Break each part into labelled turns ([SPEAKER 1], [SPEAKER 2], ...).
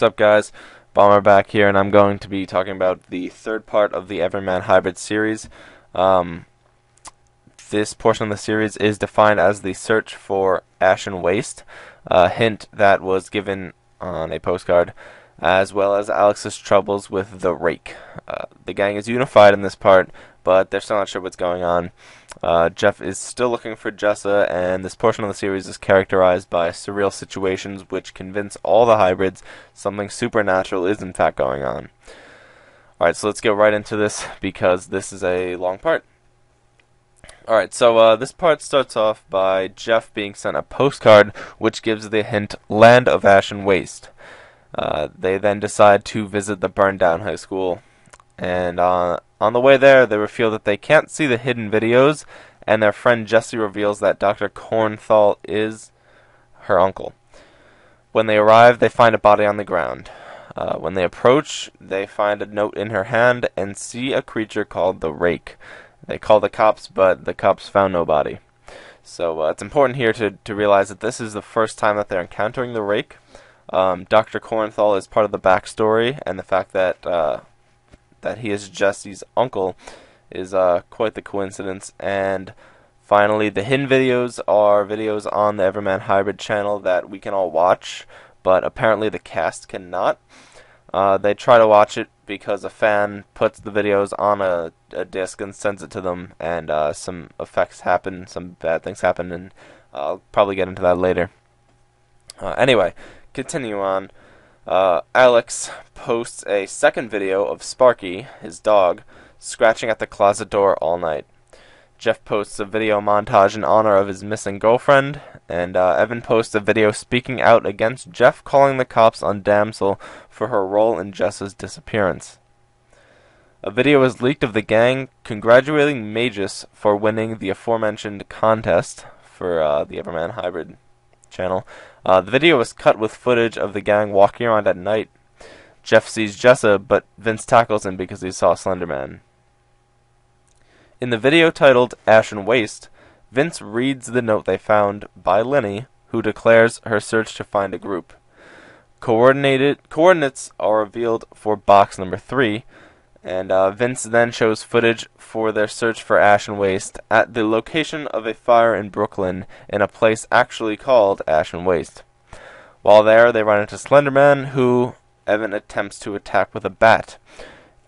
[SPEAKER 1] What's up, guys? Bomer back here, and I'm going to be talking about the third part of the everymanHYBRID series. This portion of the series is defined as the search for Ashen waste, a hint that was given on a postcard, as well as Alex's troubles with the Rake. The gang is unified in this part, but they're still not sure what's going on. Jeff is still looking for Jessa, and this portion of the series is characterized by surreal situations which convince all the hybrids something supernatural is in fact going on. Alright, so let's get right into this, because this is a long part. Alright, so this part starts off by Jeff being sent a postcard which gives the hint, Land of Ashen Waste. They then decide to visit the burned down high school, and on the way there, they reveal that they can't see the hidden videos, and their friend Jesse reveals that Dr. Cornthal is her uncle. When they arrive, they find a body on the ground. When they approach, they find a note in her hand and see a creature called the Rake. They call the cops, but the cops found no body. So it's important here to realize that this is the first time that they're encountering the Rake. Dr. Cornthal is part of the backstory, and the fact that he is Jesse's uncle is quite the coincidence. And finally, the hidden videos are videos on the everymanHYBRID channel that we can all watch, but apparently the cast cannot. They try to watch it because a fan puts the videos on a disc and sends it to them, and some effects happen, some bad things happen, and I'll probably get into that later. Anyway, continue on. Alex posts a second video of Sparky, his dog, scratching at the closet door all night. Jeff posts a video montage in honor of his missing girlfriend, and Evan posts a video speaking out against Jeff calling the cops on Damsel for her role in Jessa's disappearance. A video is leaked of the gang congratulating Magus for winning the aforementioned contest for the everymanHYBRID channel. The video was cut with footage of the gang walking around at night. Jeff sees Jessa, but Vince tackles him because he saw Slenderman. In the video titled Ashen Waste, Vince reads the note they found by Lenny, who declares her search to find a group. Coordinates are revealed for box number 3, and Vince then shows footage for their search for Ashen Waste at the location of a fire in Brooklyn in a place actually called Ashen Waste. While there, they run into Slenderman, who Evan attempts to attack with a bat.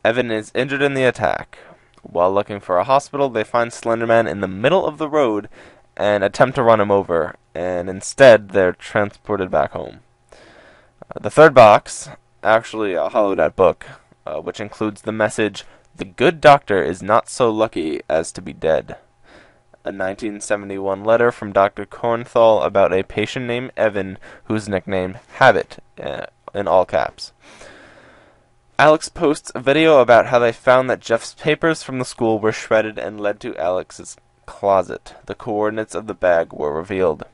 [SPEAKER 1] Evan is injured in the attack. While looking for a hospital, they find Slenderman in the middle of the road and attempt to run him over, and instead they're transported back home. The third box, actually a hollowed out book, which includes the message, "The good doctor is not so lucky as to be dead." A 1971 letter from Dr. Cornthal about a patient named Evan, who's nicknamed Habit, in all caps. Alex posts a video about how they found that Jeff's papers from the school were shredded and led to Alex's closet. The coordinates of the bag were revealed.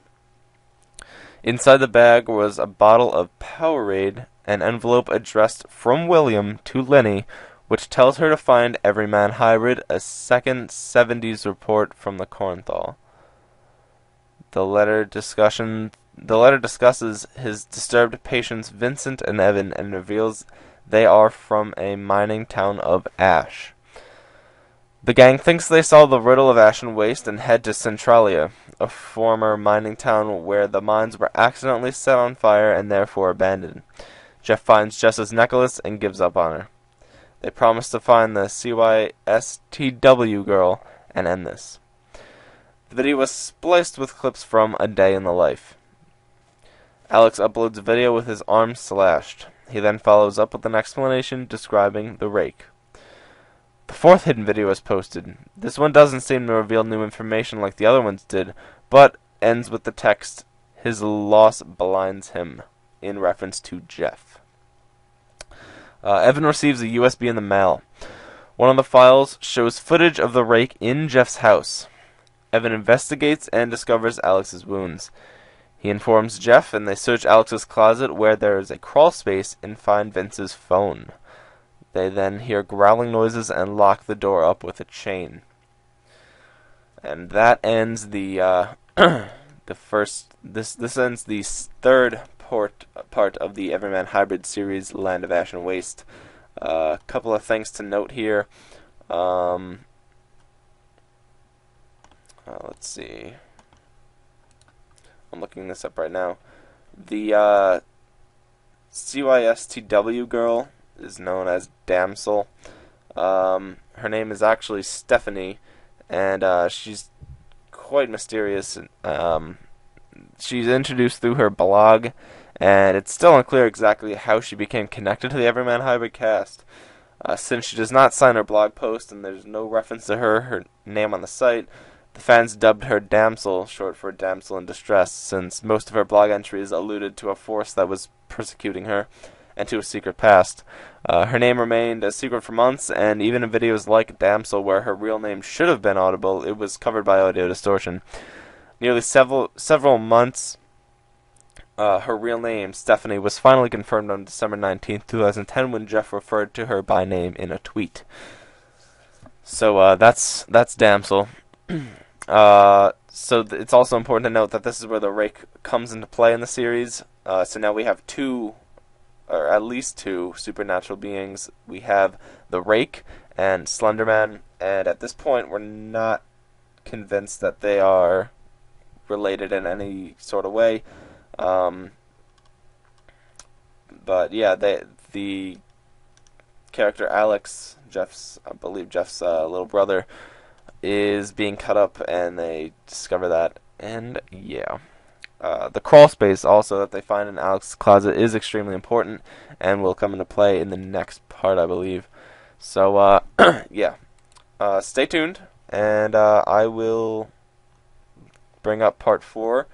[SPEAKER 1] Inside the bag was a bottle of Powerade, an envelope addressed from William to Lenny, which tells her to find everymanHYBRID, a second 70s report from the Cornthal. The letter discusses his disturbed patients Vincent and Evan, and reveals they are from a mining town of Ash. The gang thinks they solved the riddle of Ashen Waste and head to Centralia, a former mining town where the mines were accidentally set on fire and therefore abandoned. Jeff finds Jessa's necklace and gives up on her. They promise to find the CYSTW girl and end this. The video was spliced with clips from A Day in the Life. Alex uploads a video with his arm slashed. He then follows up with an explanation describing the Rake. The fourth hidden video is posted. This one doesn't seem to reveal new information like the other ones did, but ends with the text, "His loss blinds him," in reference to Jeff. Evan receives a USB in the mail. One of the files shows footage of the Rake in Jeff's house. Evan investigates and discovers Alex's wounds. He informs Jeff, and they search Alex's closet, where there is a crawl space, and find Vince's phone. They then hear growling noises and lock the door up with a chain. And that ends the the first. This ends the third part part of the Everyman Hybrid series, Land of Ashen Waste. A couple of things to note here. Let's see. I'm looking this up right now. The CYSTW girl is known as Damsel. Her name is actually Stephanie, and she's quite mysterious. She's introduced through her blog, and it's still unclear exactly how she became connected to the Everyman Hybrid cast. Since she does not sign her blog post and there's no reference to her name on the site, the fans dubbed her Damsel, short for Damsel in Distress, since most of her blog entries alluded to a force that was persecuting her and to a secret past. Her name remained a secret for months, and even in videos like Damsel, where her real name should have been audible, it was covered by audio distortion. Nearly several months, her real name, Stephanie, was finally confirmed on December 19th, 2010, when Jeff referred to her by name in a tweet. So that's Damsel. So it's also important to note that this is where the Rake comes into play in the series. So now we have two, or at least two, supernatural beings. We have the Rake and Slenderman, and at this point we're not convinced that they are related in any sort of way. But yeah, the character Alex, I believe Jeff's little brother, is being cut up, and they discover that. And yeah, the crawl space also that they find in Alex's closet is extremely important and will come into play in the next part, I believe. So yeah, stay tuned, and I will bring up part 4.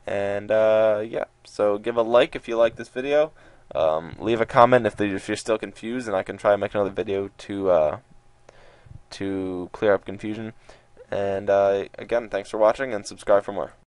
[SPEAKER 1] And yeah, so give a like if you like this video. Leave a comment if you're still confused, and I can try and make another video to clear up confusion. And again, thanks for watching, and subscribe for more.